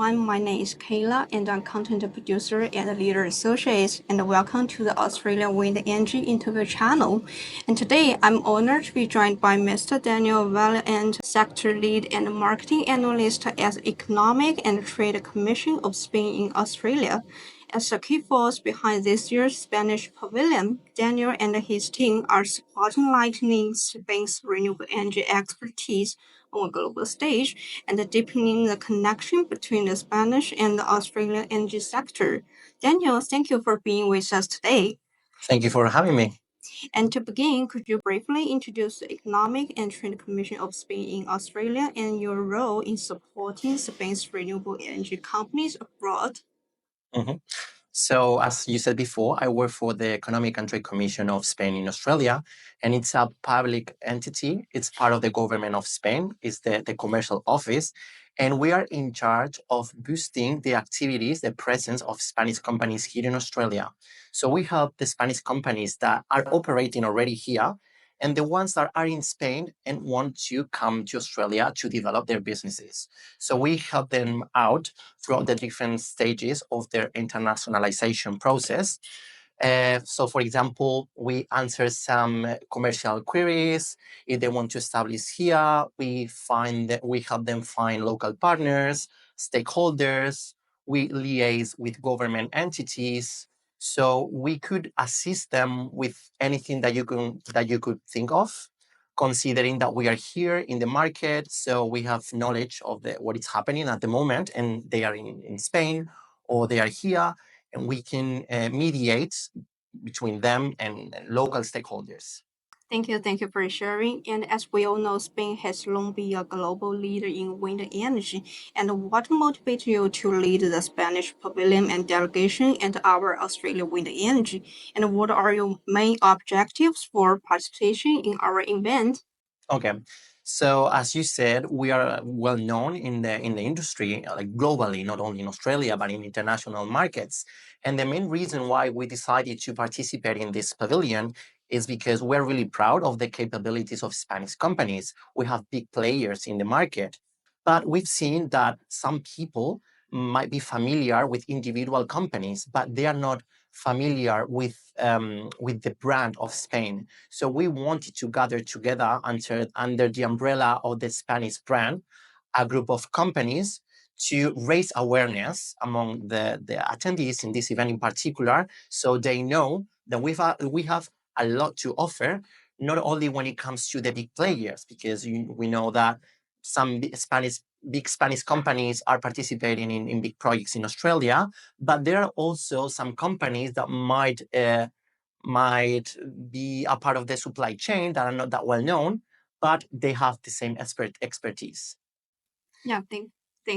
everyone. My name is Kayla, and I'm content producer and leader associate. And welcome to the Australia Wind Energy interview channel. And today, I'm honored to be joined by Mr. Daniel Valiente, sector lead and marketing analyst at Economic and Trade Commission of Spain in Australia. As a key force behind this year's Spanish Pavilion, Daniel and his team are spotlighting Spain's renewable energy expertise on a global stage and deepening the connection between the Spanish and the Australian energy sector. Daniel, thank you for being with us today. Thank you for having me. And to begin, could you briefly introduce the Economic and Trade Commission of Spain in Australia and your role in supporting Spain's renewable energy companies abroad? Mhm. So, as you said before, I work for the Economic and Trade Commission of Spain in Australia, and it's a public entity. It's part of the government of Spain, it's the commercial office, and we are in charge of boosting the activities, the presence of Spanish companies here in Australia. So, we help the Spanish companies that are operating already here and the ones that are in Spain and want to come to Australia to develop their businesses. So, we help them out throughout the different stages of their internationalization process. So, for example, we answer some commercial queries. If they want to establish here, we help them find local partners, stakeholders. We liaise with government entities. So we could assist them with anything that you could think of, considering that we are here in the market, so we have knowledge of what is happening at the moment, and they are in Spain or they are here, and we can mediate between them and local stakeholders. Thank you for sharing. And as we all know, Spain has long been a global leader in wind energy. And what motivates you to lead the Spanish Pavilion and delegation and our Australia Wind Energy? And what are your main objectives for participation in our event? Okay. So as you said, we are well known in the industry, like globally, not only in Australia but in international markets. And the main reason why we decided to participate in this pavilion is because we're really proud of the capabilities of Spanish companies. We have big players in the market, but we've seen that some people might be familiar with individual companies, but they are not familiar with the brand of Spain. So we wanted to gather together under the umbrella of the Spanish brand, a group of companies to raise awareness among the attendees in this event in particular, so they know that we have a lot to offer, not only when it comes to the big players, because we know that some big Spanish companies are participating in big projects in Australia, but there are also some companies that might be a part of the supply chain that are not that well known, but they have the same expertise. Yeah, thank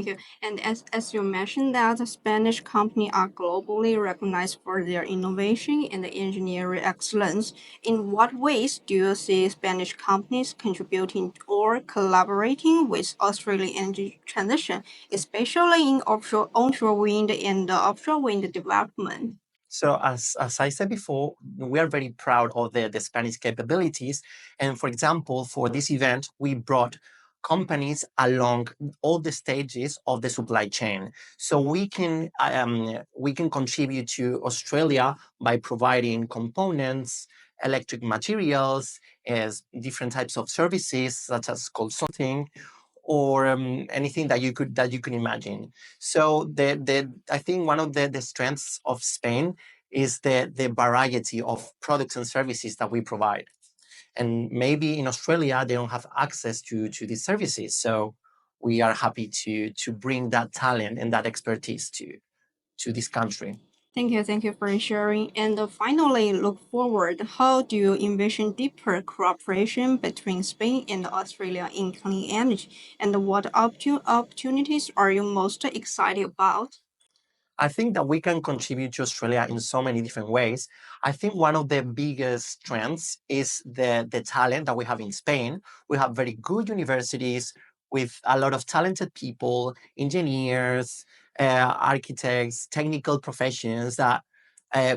you. And as you mentioned that the Spanish company are globally recognized for their innovation and engineering excellence. In what ways do you see Spanish companies contributing or collaborating with Australian energy transition, especially in onshore wind and offshore wind development? So as I said before, we are very proud of the Spanish capabilities. And for example, for this event, we brought companies along all the stages of the supply chain. So we can contribute to Australia by providing components, electric materials, as different types of services such as consulting or anything that you could imagine. So the I think one of the strengths of Spain is the variety of products and services that we provide. And maybe in Australia they don't have access to these services. So we are happy to bring that talent and that expertise to this country. Thank you for sharing. And finally, look forward. How do you envision deeper cooperation between Spain and Australia in clean energy? And what opportunities are you most excited about? I think that we can contribute to Australia in so many different ways. I think one of the biggest strengths is the talent that we have in Spain. We have very good universities with a lot of talented people, engineers, architects, technical professions that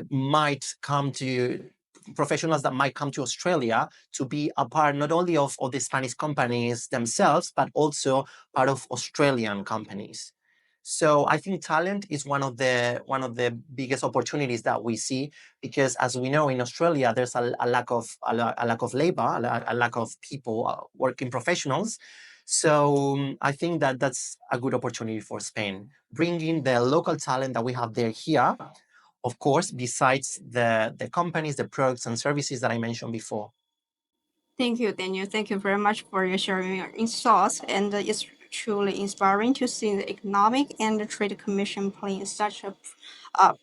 might come to professionals that might come to Australia to be a part not only of the Spanish companies themselves, but also part of Australian companies. So I think talent is one of the biggest opportunities that we see, because as we know, in Australia there's a lack of labor, a lack of people, working professionals. So I think that that's a good opportunity for Spain, bringing the local talent that we have there here, of course, besides the companies, the products and services that I mentioned before. Thank you, Daniel. Thank you very much for your sharing your insights. And it's truly inspiring to see the Economic and the Trade Commission playing such a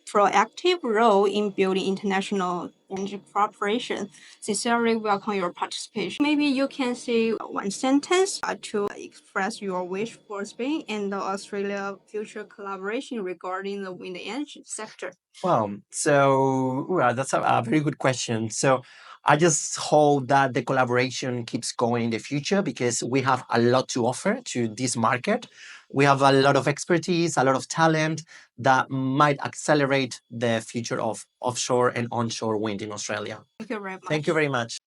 proactive role in building international energy cooperation. Sincerely welcome your participation. Maybe you can say one sentence to express your wish for Spain and the Australia future collaboration regarding the wind energy sector. Well, that's a very good question. So I just hope that the collaboration keeps going in the future, because we have a lot to offer to this market. We have a lot of expertise, a lot of talent that might accelerate the future of offshore and onshore wind in Australia. Thank you very much. Thank you very much.